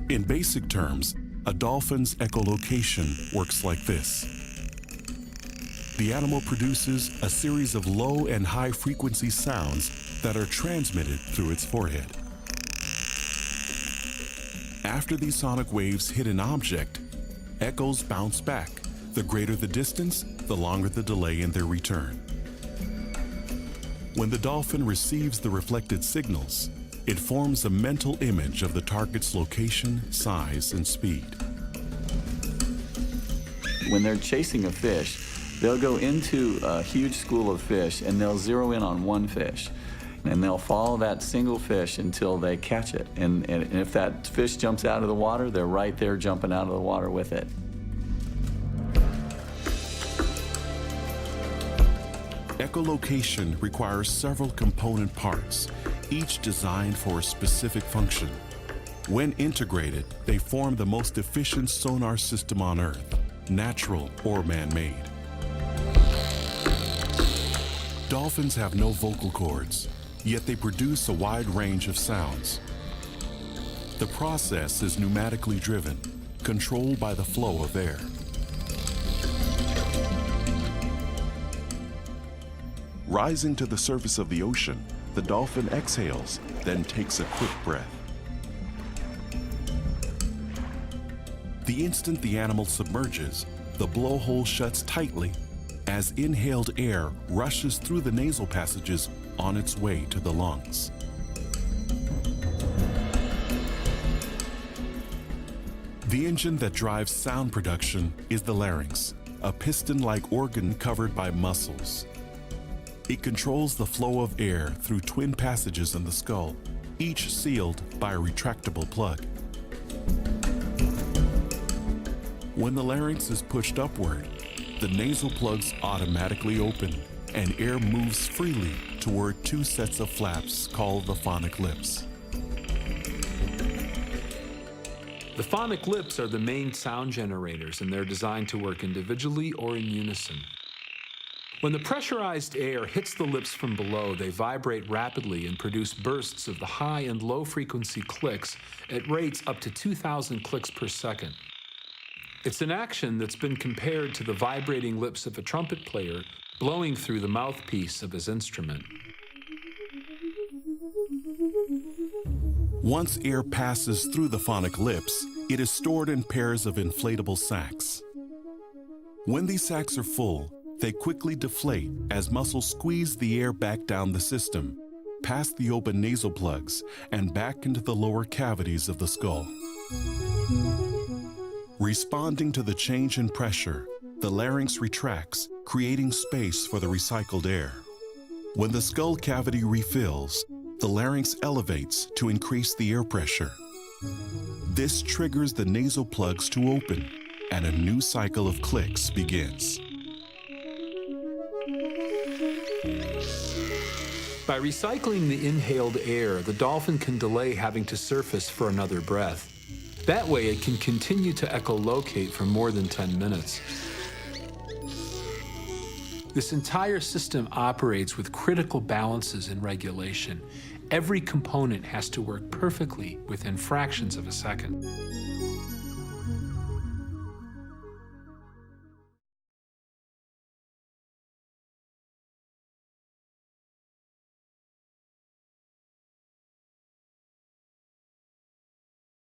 In basic terms, a dolphin's echolocation works like this. The animal produces a series of low and high frequency sounds that are transmitted through its forehead. After these sonic waves hit an object, echoes bounce back. The greater the distance, the longer the delay in their return. When the dolphin receives the reflected signals, it forms a mental image of the target's location, size, and speed. When they're chasing a fish, they'll go into a huge school of fish and they'll zero in on one fish. And they'll follow that single fish until they catch it. And if that fish jumps out of the water, they're right there jumping out of the water with it. Echolocation requires several component parts, each designed for a specific function. When integrated, they form the most efficient sonar system on Earth, natural or man-made. Dolphins have no vocal cords, yet they produce a wide range of sounds. The process is pneumatically driven, controlled by the flow of air. Rising to the surface of the ocean, the dolphin exhales, then takes a quick breath. The instant the animal submerges, the blowhole shuts tightly as inhaled air rushes through the nasal passages on its way to the lungs. The engine that drives sound production is the larynx, a piston-like organ covered by muscles. It controls the flow of air through twin passages in the skull, each sealed by a retractable plug. When the larynx is pushed upward, the nasal plugs automatically open and air moves freely toward two sets of flaps called the phonic lips. The phonic lips are the main sound generators, and they're designed to work individually or in unison. When the pressurized air hits the lips from below, they vibrate rapidly and produce bursts of the high and low frequency clicks at rates up to 2,000 clicks per second. It's an action that's been compared to the vibrating lips of a trumpet player blowing through the mouthpiece of his instrument. Once air passes through the phonic lips, it is stored in pairs of inflatable sacs. When these sacs are full, they quickly deflate as muscles squeeze the air back down the system, past the open nasal plugs, and back into the lower cavities of the skull. Responding to the change in pressure, the larynx retracts, creating space for the recycled air. When the skull cavity refills, the larynx elevates to increase the air pressure. This triggers the nasal plugs to open, and a new cycle of clicks begins. By recycling the inhaled air, the dolphin can delay having to surface for another breath. That way it can continue to echolocate for more than 10 minutes. This entire system operates with critical balances and regulation. Every component has to work perfectly within fractions of a second.